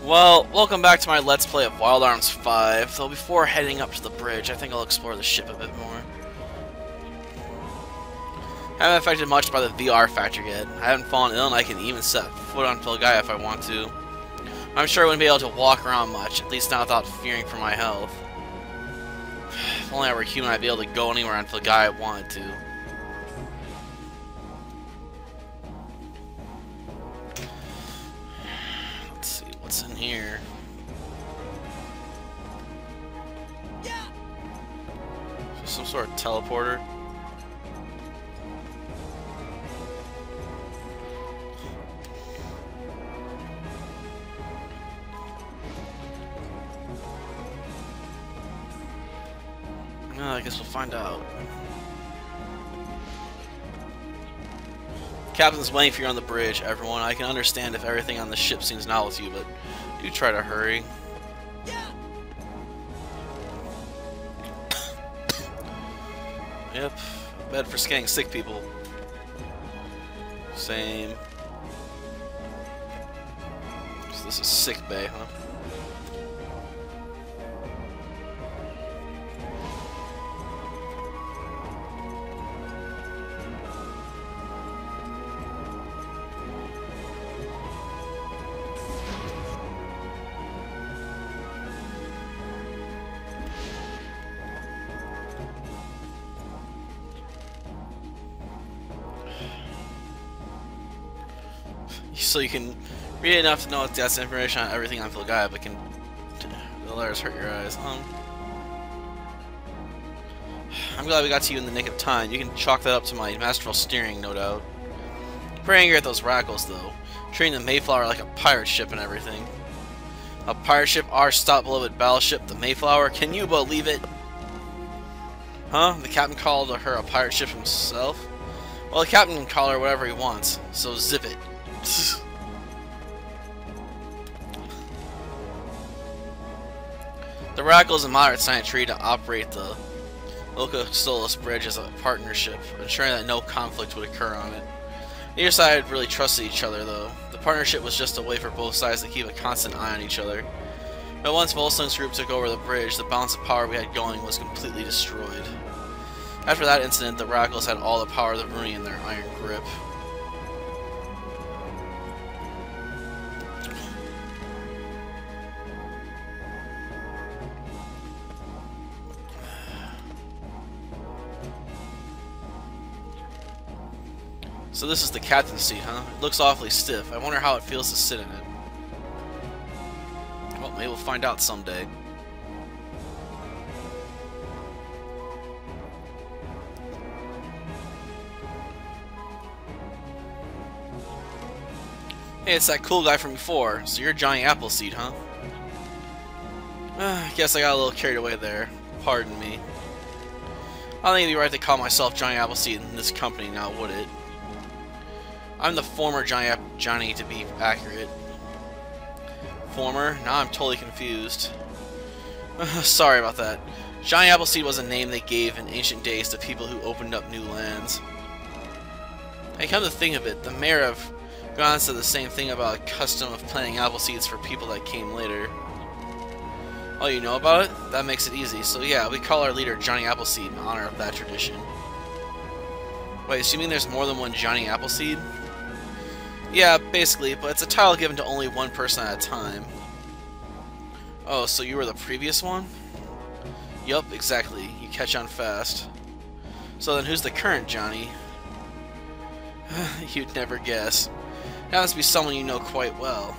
Well, welcome back to my Let's Play of Wild Arms 5, though before heading up to the bridge, I think I'll explore the ship a bit more. I haven't affected much by the VR factor yet. I haven't fallen ill and I can even set foot on Filgaia if I want to. I'm sure I wouldn't be able to walk around much, at least not without fearing for my health. If only I were human, I'd be able to go anywhere on Filgaia I wanted to. Let's see what's in here. Some sort of teleporter. I guess we'll find out. Captain's waiting for you on the bridge, everyone. I can understand if everything on the ship seems novel to you, but do try to hurry. Yep, bed for scanning sick people. Same. So this is sick bay, huh? So you can read enough to know that's information on everything on Filgaia, but can the letters hurt your eyes? I'm glad we got to you in the nick of time. You can chalk that up to my masterful steering, no doubt. Pretty angry at those radicals, though, treating the Mayflower like a pirate ship and everything. A pirate ship, our stop-beloved battleship, the Mayflower. Can you believe it? Huh? The captain called her a pirate ship himself? Well, the captain can call her whatever he wants, so zip it. The Radicals and Moderates signed a treaty to operate the Locostolos Bridge as a partnership, ensuring that no conflict would occur on it. Neither side really trusted each other, though. The partnership was just a way for both sides to keep a constant eye on each other. But once Volsung's group took over the bridge, the balance of power we had going was completely destroyed. After that incident, the Radicals had all the power of the Bruni in their iron grip. So this is the captain's seat, huh? It looks awfully stiff. I wonder how it feels to sit in it. Well, maybe we'll find out someday. Hey, it's that cool guy from before. So you're Johnny Appleseed, huh? I guess I got a little carried away there. Pardon me. I don't think it'd be right to call myself Johnny Appleseed in this company now, would it? I'm the former Johnny to be accurate. Former? Now I'm totally confused. Sorry about that. Johnny Appleseed was a name they gave in ancient days to people who opened up new lands. I come to think of it, the mayor of Ghana said the same thing about a custom of planting apple seeds for people that came later. Oh, you know about it? That makes it easy. So yeah, we call our leader Johnny Appleseed in honor of that tradition. Wait, so you mean there's more than one Johnny Appleseed? Yeah, basically, but it's a title given to only one person at a time. Oh, so you were the previous one? Yup, exactly. You catch on fast. So then who's the current Johnny? You'd never guess. That must be someone you know quite well.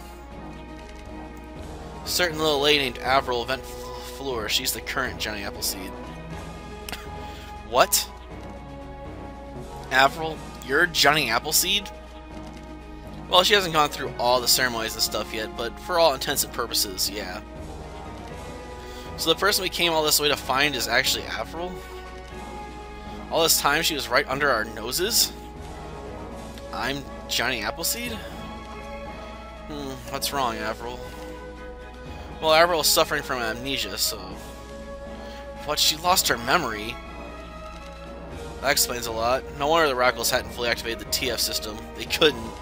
A certain little lady named Avril Fleur, she's the current Johnny Appleseed. What? Avril? You're Johnny Appleseed? Well, she hasn't gone through all the ceremonies and stuff yet, but for all intents and purposes, yeah. So the person we came all this way to find is actually Avril? All this time she was right under our noses? I'm Johnny Appleseed? What's wrong, Avril? Well, Avril is suffering from amnesia, so... What, she lost her memory? That explains a lot. No wonder the Radicals hadn't fully activated the TF system. They couldn't.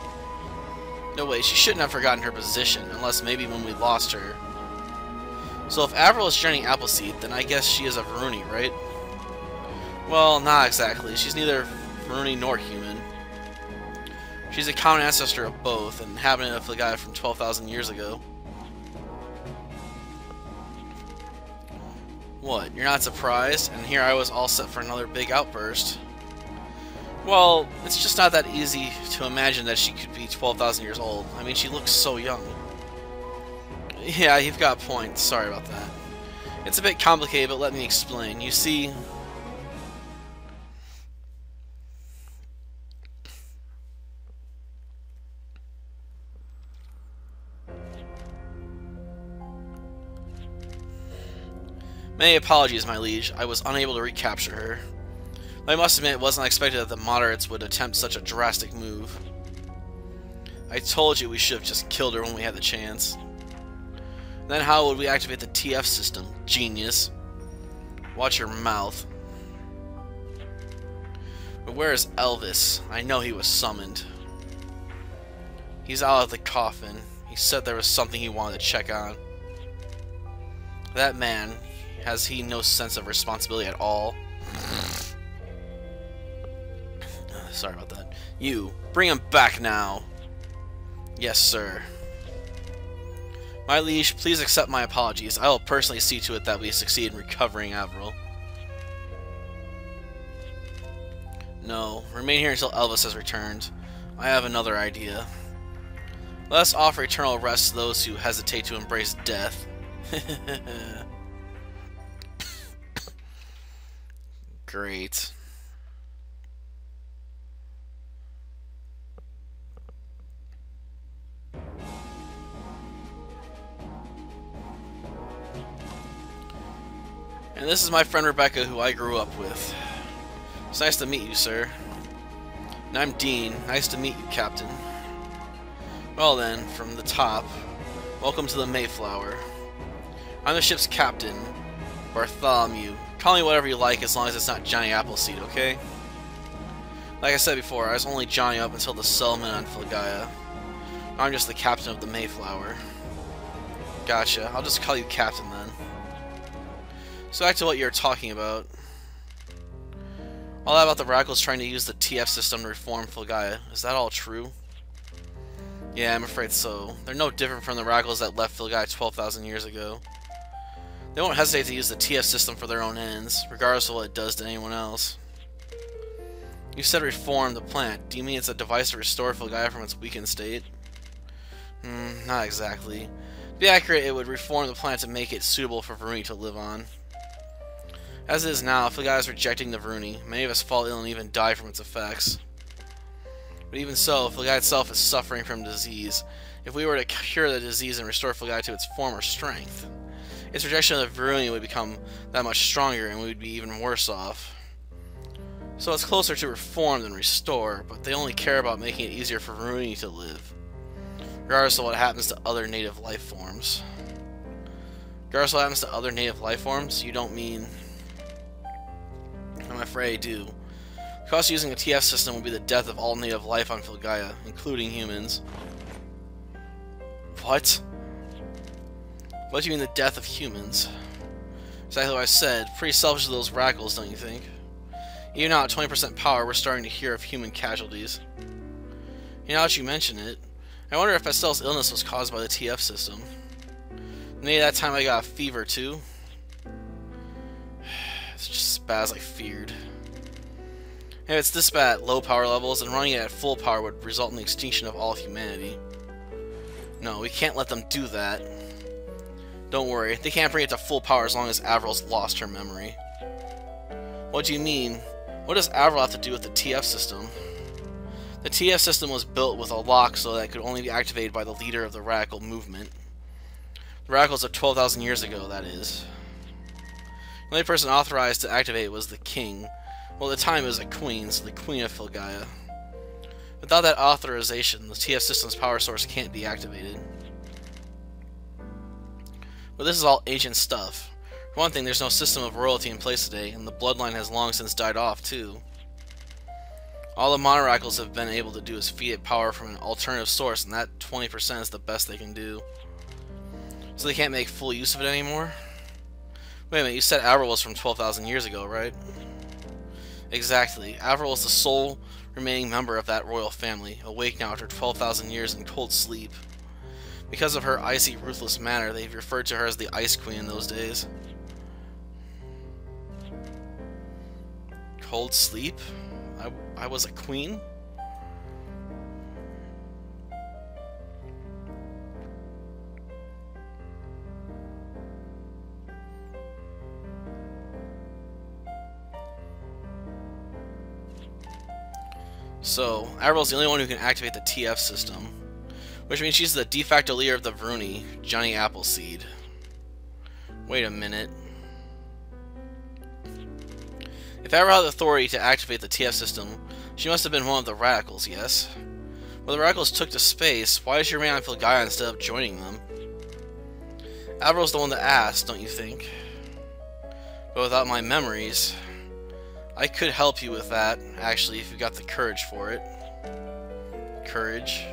No way, she shouldn't have forgotten her position, unless maybe when we lost her. So if Avril is Johnny Appleseed, then I guess she is a Varuni, right? Well, not exactly. She's neither Varuni nor human. She's a common ancestor of both, an inhabitant of the guy from 12,000 years ago. What, you're not surprised? And here I was all set for another big outburst. Well, it's just not that easy to imagine that she could be 12,000 years old. I mean, she looks so young. Yeah, you've got a point. Sorry about that. It's a bit complicated, but let me explain. You see... Many apologies, my liege. I was unable to recapture her. I must admit, it wasn't expected that the moderates would attempt such a drastic move. I told you we should have just killed her when we had the chance. Then how would we activate the TF system? Genius. Watch your mouth. But where is Elvis? I know he was summoned. He's out of the coffin. He said there was something he wanted to check on. That man, has he no sense of responsibility at all? Sorry about that. You, bring him back now. Yes, sir. My liege, please accept my apologies. I will personally see to it that we succeed in recovering Avril. No, remain here until Elvis has returned. I have another idea. Let us offer eternal rest to those who hesitate to embrace death. Great. And this is my friend Rebecca, who I grew up with. It's nice to meet you, sir. And I'm Dean. Nice to meet you, Captain. Well then, from the top, welcome to the Mayflower. I'm the ship's captain, Bartholomew. Call me whatever you like as long as it's not Johnny Appleseed, okay? Like I said before, I was only Johnny up until the settlement on Philgaia. I'm just the captain of the Mayflower. Gotcha. I'll just call you Captain then. So back to what you were talking about. All that about the radicals trying to use the TF system to reform Philgaia. Is that all true? Yeah, I'm afraid so. They're no different from the radicals that left Philgaia 12,000 years ago. They won't hesitate to use the TF system for their own ends, regardless of what it does to anyone else. You said reform the planet. Do you mean it's a device to restore Philgaia from its weakened state? Not exactly. To be accurate, it would reform the planet to make it suitable for Varuni to live on. As it is now, Philgaia is rejecting the Varuni. Many of us fall ill and even die from its effects. But even so, Philgaia itself is suffering from disease. If we were to cure the disease and restore Philgaia to its former strength, its rejection of the Varuni would become that much stronger and we would be even worse off. So it's closer to reform than restore, but they only care about making it easier for Varuni to live, regardless of what happens to other native life forms. Regardless of what happens to other native life forms? You don't mean... I'm afraid I do. The cost of using a TF system would be the death of all native life on Philgaia, including humans. What? What do you mean the death of humans? Exactly what I said. Pretty selfish of those radicals, don't you think? Even now at 20% power, we're starting to hear of human casualties. You know, that you mention it, I wonder if Estelle's illness was caused by the TF system. Maybe that time I got a fever too. It's just as bad as I feared. If it's this bad at low power levels, then running it at full power would result in the extinction of all humanity. No, we can't let them do that. Don't worry, they can't bring it to full power as long as Avril's lost her memory. What do you mean? What does Avril have to do with the TF system? The TF system was built with a lock so that it could only be activated by the leader of the radical movement. The radicals of 12,000 years ago, that is. The only person authorized to activate it was the king. Well, at the time it was a queen, so the queen of Philgaia. Without that authorization, the TF system's power source can't be activated. But this is all ancient stuff. For one thing, there's no system of royalty in place today, and the bloodline has long since died off, too. All the monoracles have been able to do is feed it power from an alternative source, and that 20% is the best they can do. So they can't make full use of it anymore? Wait a minute, you said Avril was from 12,000 years ago, right? Exactly. Avril is the sole remaining member of that royal family, awake now after 12,000 years in cold sleep. Because of her icy, ruthless manner, they've referred to her as the Ice Queen in those days. Cold sleep? I was a queen? So, Avril's the only one who can activate the TF system, which means she's the de facto leader of the Vruni, Johnny Appleseed. Wait a minute. If Avril had authority to activate the TF system, she must have been one of the radicals, yes? Well, the radicals took to space, why does she remain on Filgaia instead of joining them? Avril's the one that asked, don't you think? But without my memories, I could help you with that, actually, if you got the courage for it. Courage?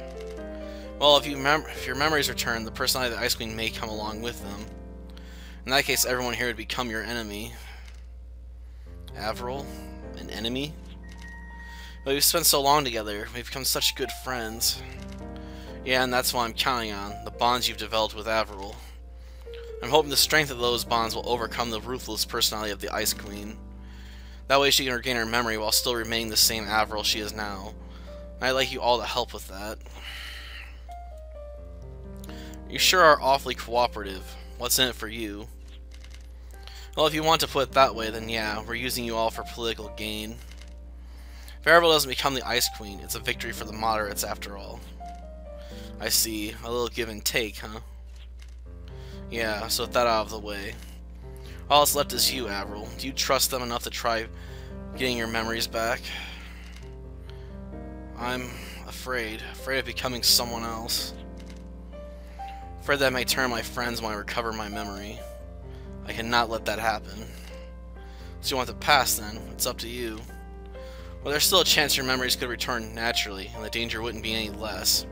Well, if your memories return, the personality of the Ice Queen may come along with them. In that case, everyone here would become your enemy. Avril? An enemy? But we've spent so long together, we've become such good friends. Yeah, and that's what I'm counting on, the bonds you've developed with Avril. I'm hoping the strength of those bonds will overcome the ruthless personality of the Ice Queen. That way she can regain her memory while still remaining the same Avril she is now. And I'd like you all to help with that. You sure are awfully cooperative. What's in it for you? Well, if you want to put it that way, then yeah, we're using you all for political gain. If Avril doesn't become the Ice Queen, it's a victory for the moderates after all. I see. A little give and take, huh? Yeah, so with that out of the way. All that's left is you, Avril. Do you trust them enough to try getting your memories back? I'm afraid of becoming someone else. Afraid that I may turn my friends when I recover my memory. I cannot let that happen. So you want the past then? It's up to you. Well, there's still a chance your memories could return naturally, and the danger wouldn't be any less.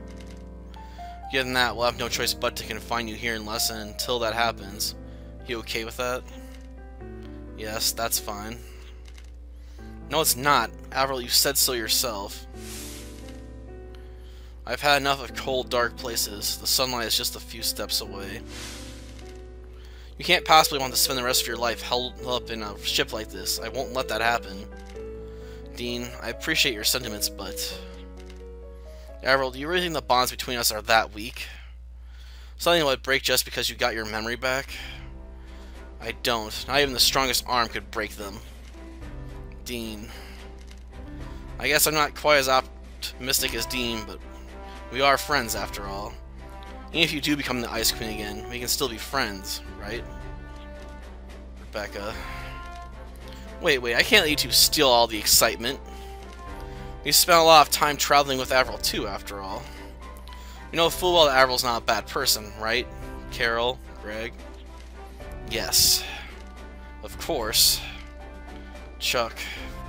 Given that, we'll have no choice but to confine you here in Lesson until that happens. You okay with that? Yes, that's fine. No, it's not. Avril, you said so yourself. I've had enough of cold, dark places. The sunlight is just a few steps away. You can't possibly want to spend the rest of your life held up in a ship like this. I won't let that happen. Dean, I appreciate your sentiments, but... Avril, do you really think the bonds between us are that weak? Something that would break just because you got your memory back? I don't. Not even the strongest arm could break them. Dean. I guess I'm not quite as optimistic as Dean, but we are friends after all. Even if you do become the Ice Queen again, we can still be friends, right? Rebecca. Wait, I can't let you two steal all the excitement. We spent a lot of time traveling with Avril too, after all. You know full well that Avril's not a bad person, right? Carol, Greg? Yes. Of course. Chuck,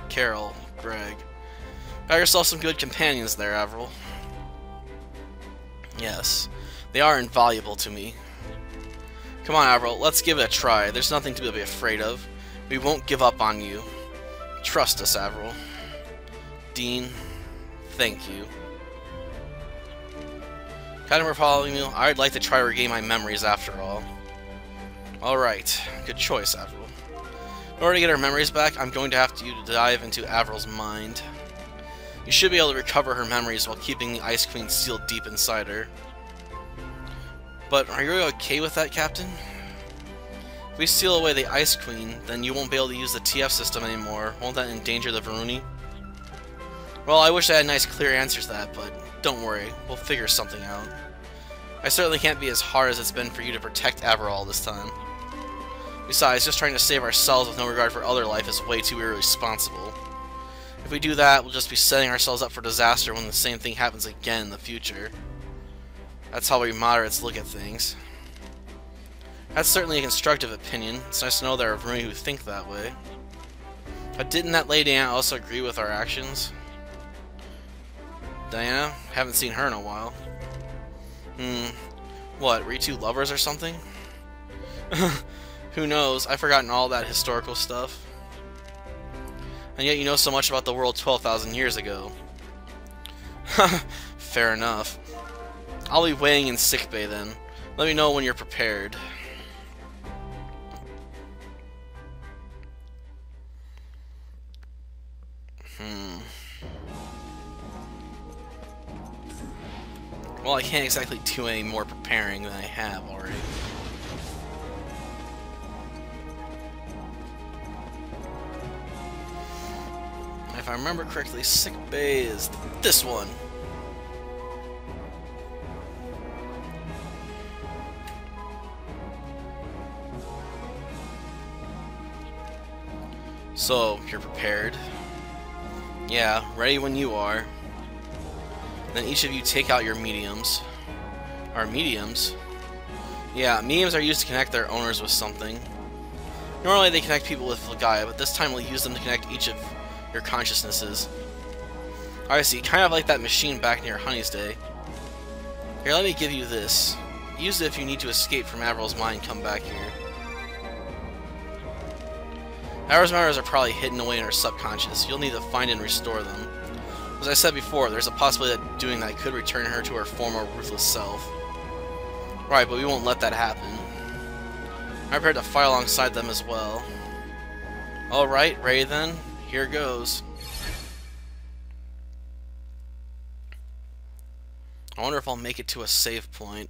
Carol, Greg. Got yourself some good companions there, Avril. Yes. They are invaluable to me. Come on, Avril, let's give it a try. There's nothing to be afraid of. We won't give up on you. Trust us, Avril. Dean, thank you. Captain Bartholomew, I'd like to try to regain my memories after all. Alright, good choice, Avril. In order to get our memories back, I'm going to have you to dive into Avril's mind. You should be able to recover her memories while keeping the Ice Queen sealed deep inside her. But are you okay with that, Captain? If we seal away the Ice Queen, then you won't be able to use the TF system anymore. Won't that endanger the Vruni? Well, I wish I had nice clear answers to that, but don't worry, we'll figure something out. I certainly can't be as hard as it's been for you to protect Avril all this time. Besides, just trying to save ourselves with no regard for other life is way too irresponsible. If we do that, we'll just be setting ourselves up for disaster when the same thing happens again in the future. That's how we moderates look at things. That's certainly a constructive opinion. It's nice to know there are Vruni who think that way. But didn't that lady aunt also agree with our actions? Diana? Haven't seen her in a while. What, were you two lovers or something? Who knows? I've forgotten all that historical stuff. And yet you know so much about the world 12,000 years ago. Fair enough. I'll be waiting in sickbay then. Let me know when you're prepared. Well, I can't exactly do any more preparing than I have already. If I remember correctly, sickbay is this one. So, you're prepared? Yeah, ready when you are. Then each of you take out your mediums. Our mediums? Yeah, mediums are used to connect their owners with something. Normally they connect people with Gaia, but this time we'll use them to connect each of your consciousnesses. I see, kind of like that machine back near Honey's day. Here, let me give you this. Use it if you need to escape from Avril's mind and come back here. Avril's memories are probably hidden away in her subconscious. You'll need to find and restore them. As I said before, there's a possibility that doing that could return her to her former ruthless self. Right, but we won't let that happen. I'm prepared to fight alongside them as well. Alright, ready then? Here goes. I wonder if I'll make it to a save point.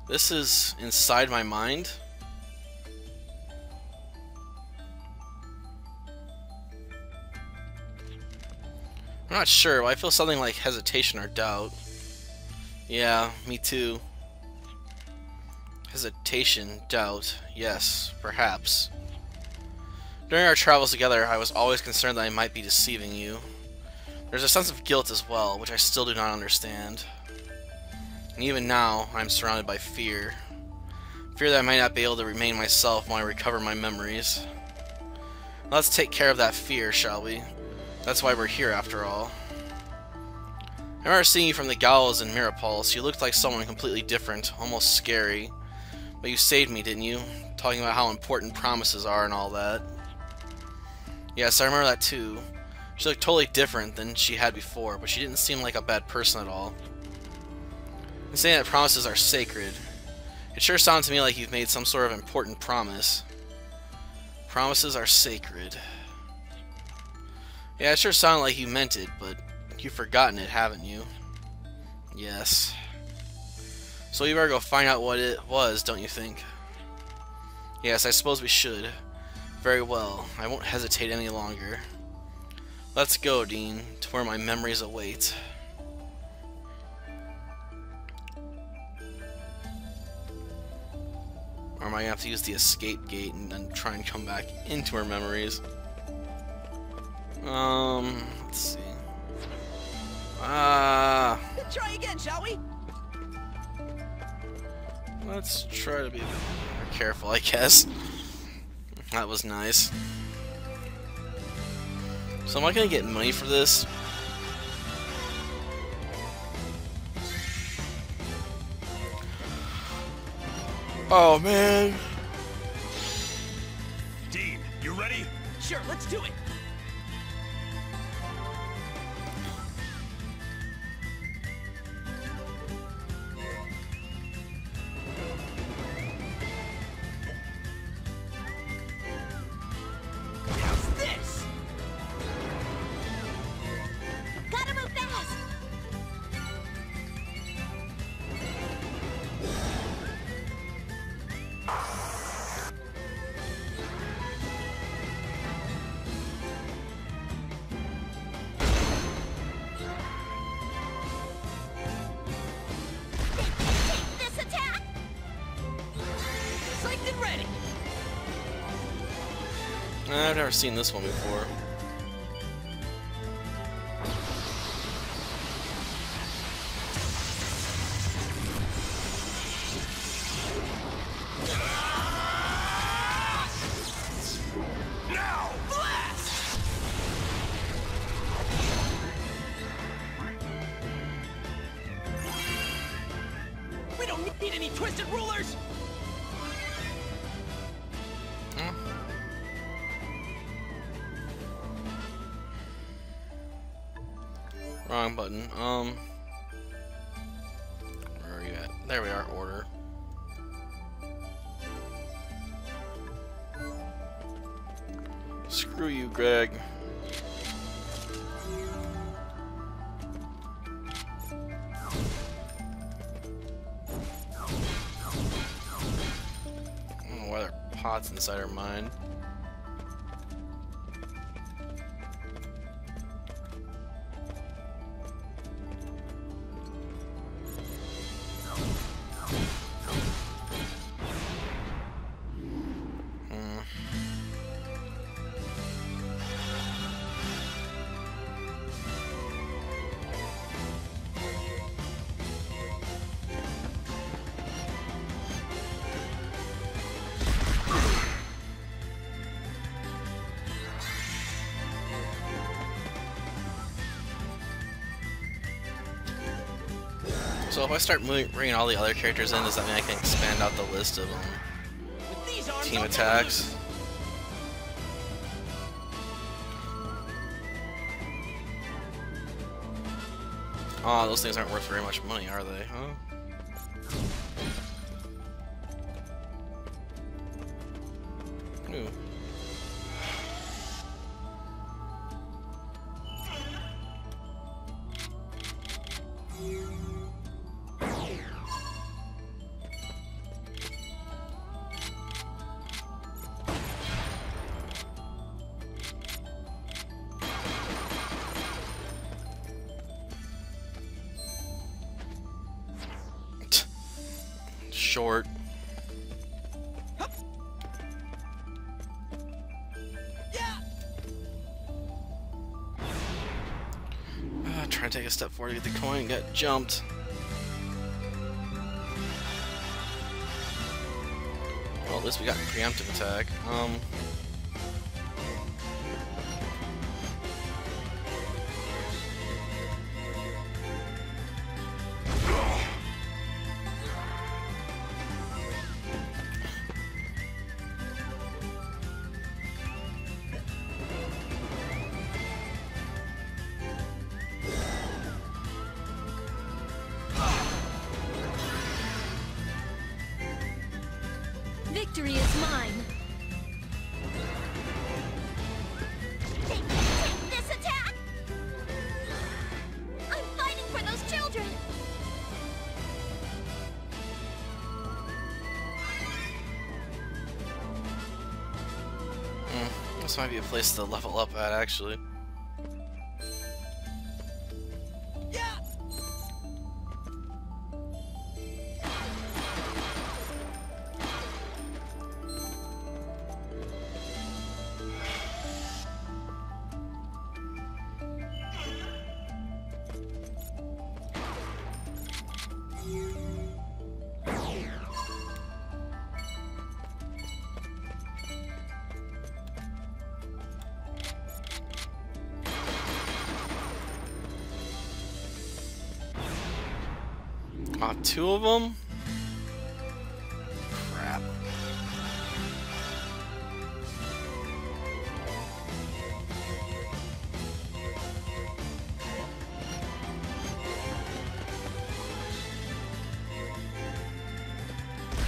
This is inside my mind. I'm not sure, but I feel something like hesitation or doubt. Yeah, me too. Hesitation, doubt, yes, perhaps. During our travels together, I was always concerned that I might be deceiving you. There's a sense of guilt as well, which I still do not understand. And even now, I'm surrounded by fear. Fear that I might not be able to remain myself when I recover my memories. Let's take care of that fear, shall we? That's why we're here, after all. I remember seeing you from the gallows in Mirapulse. You looked like someone completely different, almost scary. But you saved me, didn't you? Talking about how important promises are and all that. Yes, I remember that too. She looked totally different than she had before, but she didn't seem like a bad person at all. And saying that promises are sacred, it sure sounded to me like you've made some sort of important promise. Promises are sacred. Yeah, it sure sounded like you meant it, but you've forgotten it, haven't you? Yes. So you better go find out what it was, don't you think? Yes, I suppose we should. Very well. I won't hesitate any longer. Let's go, Dean, to where my memories await. Or am I going to have to use the escape gate and then try and come back into her memories? Let's see. Try again, shall we? Let's try to be more careful, I guess. That was nice. So am I gonna get money for this? Oh man. Dean, you ready? Sure, let's do it. How's this? Gotta move fast. This attack. Psyched and ready. I've never seen this one before. Need any twisted rulers? Wrong button. Where are you at? There we are. Order. Screw you, Greg. I don't know why there are pots inside our mind. So if I start bringing all the other characters in, does that mean I can expand out the list of team attacks? Oh, those things aren't worth very much money, are they? Huh? Ooh. Short. Trying to take a step forward to get the coin, got jumped. Well, at least we got preemptive attack. Victory is mine. Take this attack! I'm fighting for those children! This might be a place to level up at, actually. Two of them? Crap.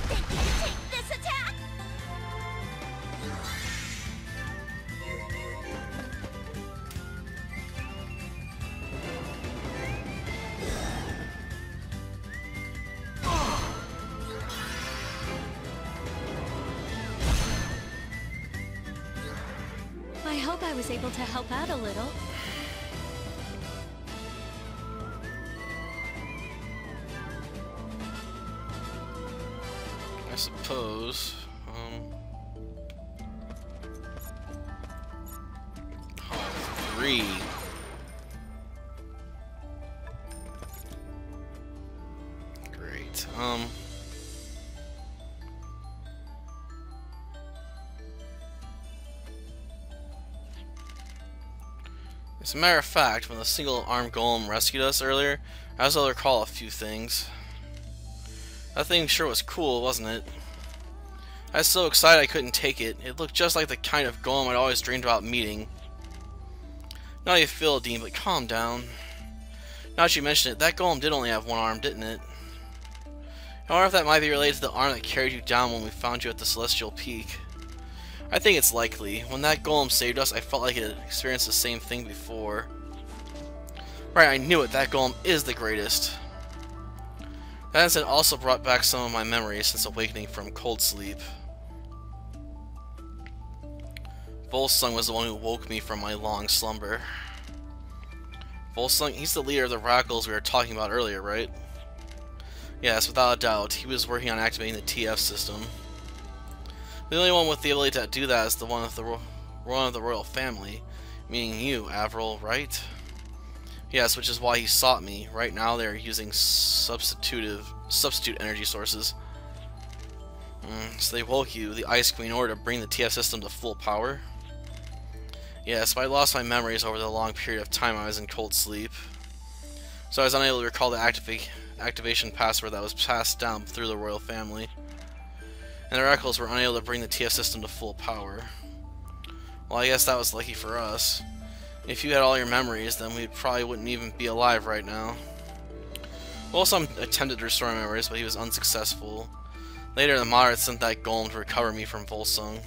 Take this attack! I hope I was able to help out a little. I suppose. Oh, 3. Great. As a matter of fact, when the single-armed golem rescued us earlier, I was able to recall a few things. That thing sure was cool, wasn't it? I was so excited I couldn't take it. It looked just like the kind of golem I'd always dreamed about meeting. Now you feel it, Dean, but calm down. Now that you mention it, that golem did only have one arm, didn't it? I wonder if that might be related to the arm that carried you down when we found you at the Celestial Peak. I think it's likely. When that golem saved us, I felt like it had experienced the same thing before. Right, I knew it. That golem is the greatest. That incident also brought back some of my memories since awakening from cold sleep. Volsung was the one who woke me from my long slumber. Volsung, he's the leader of the radicals we were talking about earlier, right? Yes, without a doubt. He was working on activating the TF system. The only one with the ability to do that is the one of the royal family, meaning you, Avril, right? Yes, which is why he sought me. Right now they're using substitute energy sources. So they woke you, the Ice Queen, in order to bring the TF system to full power? Yes, but I lost my memories over the long period of time I was in cold sleep. So I was unable to recall the activation password that was passed down through the royal family. And the radicals were unable to bring the TF system to full power. Well, I guess that was lucky for us. If you had all your memories, then we probably wouldn't even be alive right now. Volsung attempted to restore my memories, but he was unsuccessful. Later, the moderates sent that golem to recover me from Volsung.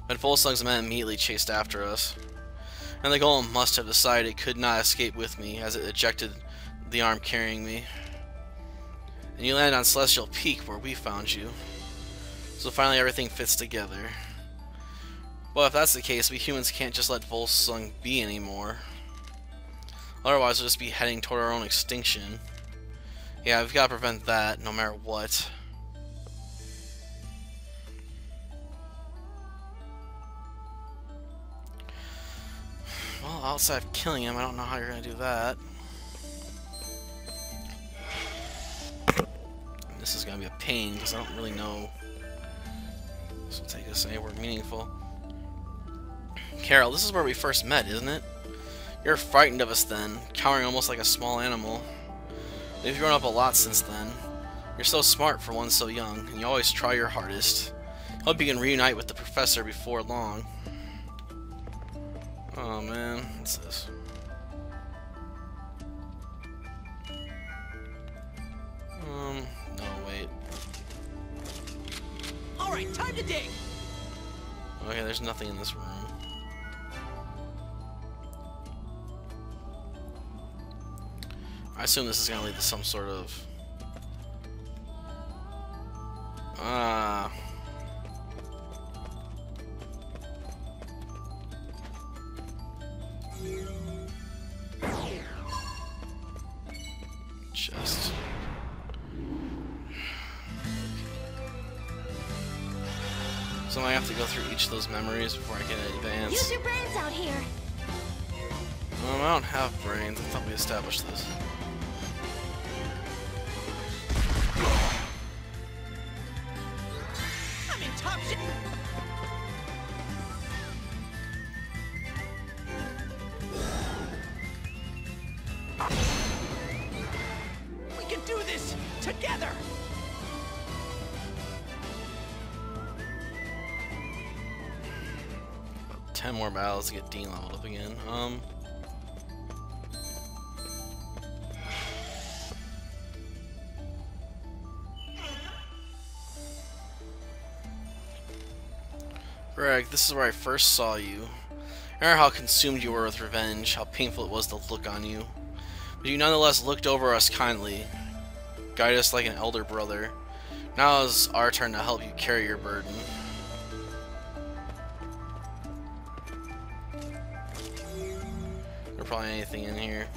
But Volsung's men immediately chased after us. And the golem must have decided it could not escape with me, as it ejected the arm carrying me. And you landed on Celestial Peak, where we found you. So finally everything fits together. Well, if that's the case, we humans can't just let Volsung be anymore. Otherwise, we'll just be heading toward our own extinction. Yeah, we've got to prevent that, no matter what. Well, outside of killing him, I don't know how you're going to do that. This is going to be a pain, because I don't really know this will take us anywhere meaningful. Carol, this is where we first met, isn't it? You're frightened of us then, cowering almost like a small animal. You've grown up a lot since then. You're so smart for one so young, and you always try your hardest. Hope you can reunite with the professor before long. Oh man, what's this? No, wait. Alright, time to dig! Okay, there's nothing in this room. I assume this is going to lead to some sort of... Chest. So I have to go through each of those memories before I can advance. Use your brains out here. I don't have brains. I thought we established this. I'm in top shape! We can do this together! 10 more battles to get Dean leveled up again. Greg, this is where I first saw you. I remember how consumed you were with revenge, how painful it was to look on you. But you nonetheless looked over us kindly, guided us like an elder brother. Now it's our turn to help you carry your burden. There's probably anything in here.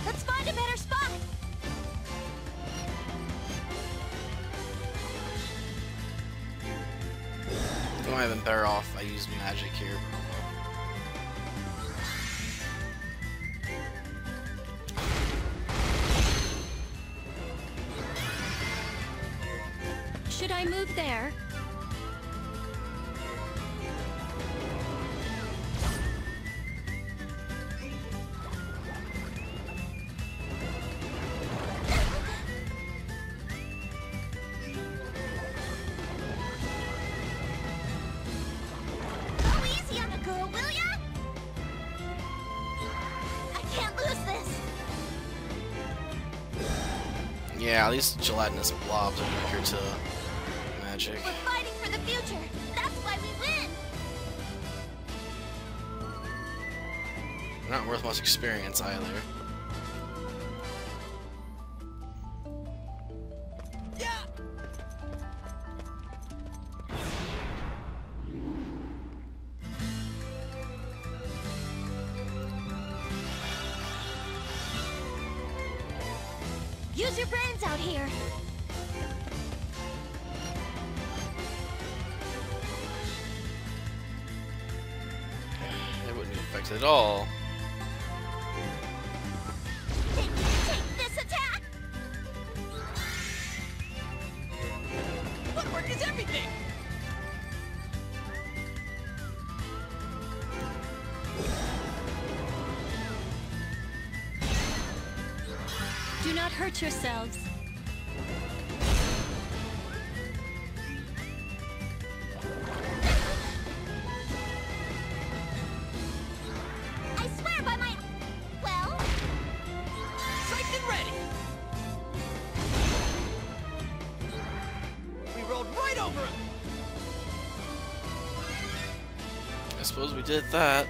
Let's find a better spot. I might have been better off if I used magic here. Should I move there? Go easy on the girl, will ya? I can't lose this. Yeah, at least gelatinous blobs are weaker to magic. We're fighting for the future. That's why we win. They're not worth much experience either. Yeah. Use your brains out here. They wouldn't be affected at all. Take this attack. Footwork is everything. Do not hurt yourselves. I swear by my... Well... Psyched and ready. We rolled right over him. I suppose we did that.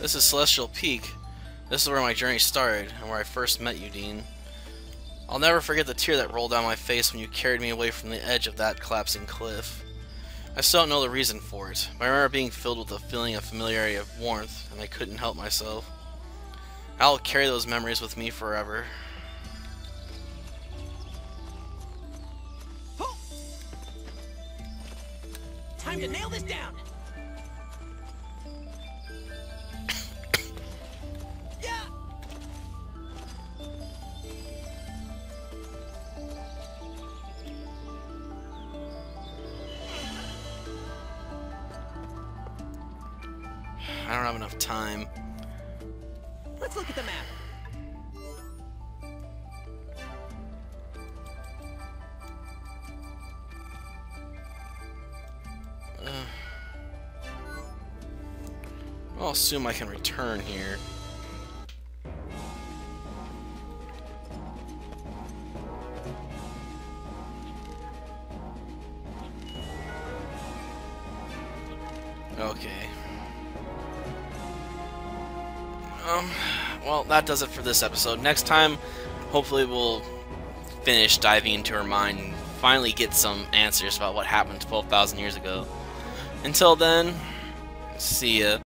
This is Celestial Peak. This is where my journey started, and where I first met you, Dean. I'll never forget the tear that rolled down my face when you carried me away from the edge of that collapsing cliff. I still don't know the reason for it, but I remember being filled with a feeling of familiarity, of warmth, and I couldn't help myself. I'll carry those memories with me forever. Ho! Time to nail this down. Yeah. I don't have enough time. Let's look at the map. I'll assume I can return here. Okay. Well, that does it for this episode. Next time, hopefully we'll finish diving into her mind and finally get some answers about what happened 12,000 years ago. Until then, see ya.